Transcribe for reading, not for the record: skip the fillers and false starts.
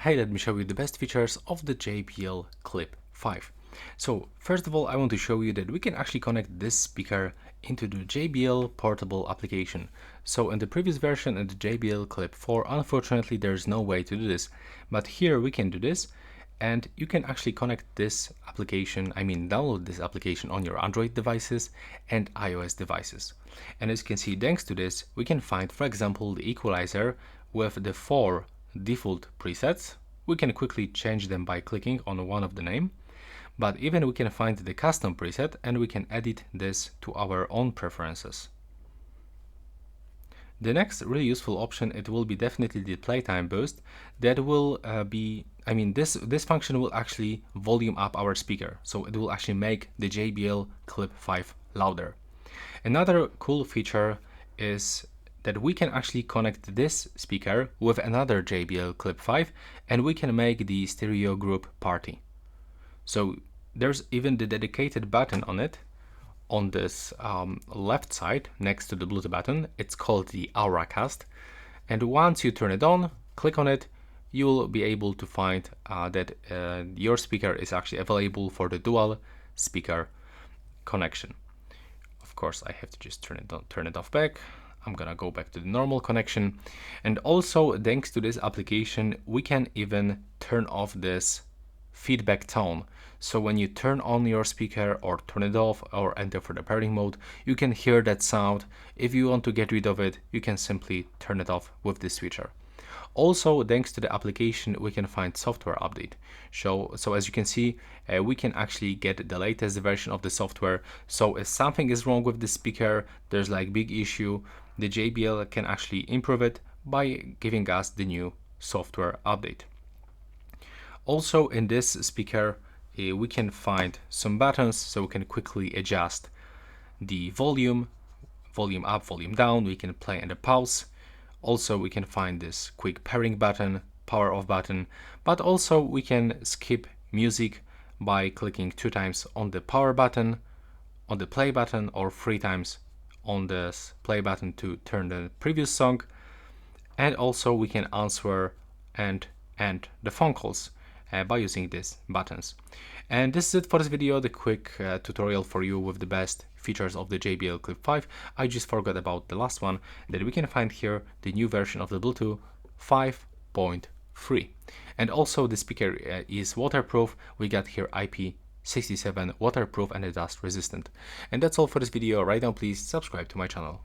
Hey, let me show you the best features of the JBL Clip 5. So first of all, I want to show you that we can actually connect this speaker into the JBL portable application. So in the previous version in the JBL Clip 4, unfortunately there's no way to do this, but here we can do this, and you can actually connect this application, download this application on your Android devices and iOS devices. And as you can see, thanks to this, we can find, for example, the equalizer with the 4 default presets. We can quickly change them by clicking on one of the name, but even we can find the custom preset and we can edit this to our own preferences. The next really useful option, it will be definitely the playtime boost. That will this function will actually volume up our speaker, so it will actually make the JBL Clip 5 louder. Another cool feature is that we can actually connect this speaker with another JBL Clip 5 and we can make the stereo group party. So there's even the dedicated button on it on this left side next to the Bluetooth button. It's called the Auracast, and once you turn it on, click on it, you will be able to find that your speaker is actually available for the dual speaker connection. Of course, I have to just turn it off back. I'm gonna go back to the normal connection, and also thanks to this application we can even turn off this feedback tone. So when you turn on your speaker or turn it off or enter for the pairing mode, you can hear that sound. If you want to get rid of it, you can simply turn it off with this switcher. Also, thanks to the application, we can find software update. So as you can see, we can actually get the latest version of the software. So if something is wrong with the speaker, there's like big issue, the JBL can actually improve it by giving us the new software update. Also in this speaker, we can find some buttons, so we can quickly adjust the volume up, volume down. We can play and pause. Also we can find this quick pairing button, power off button, but also we can skip music by clicking 2 times on the power button, on the play button, or 3 times on this play button to turn the previous song. And also we can answer and end the phone calls by using these buttons. And this is it for this video, the quick tutorial for you with the best features of the JBL Clip 5. I just forgot about the last one, that we can find here the new version of the Bluetooth 5.3. And also the speaker is waterproof. We got here IP67 waterproof and dust resistant. And that's all for this video. Right now, please subscribe to my channel.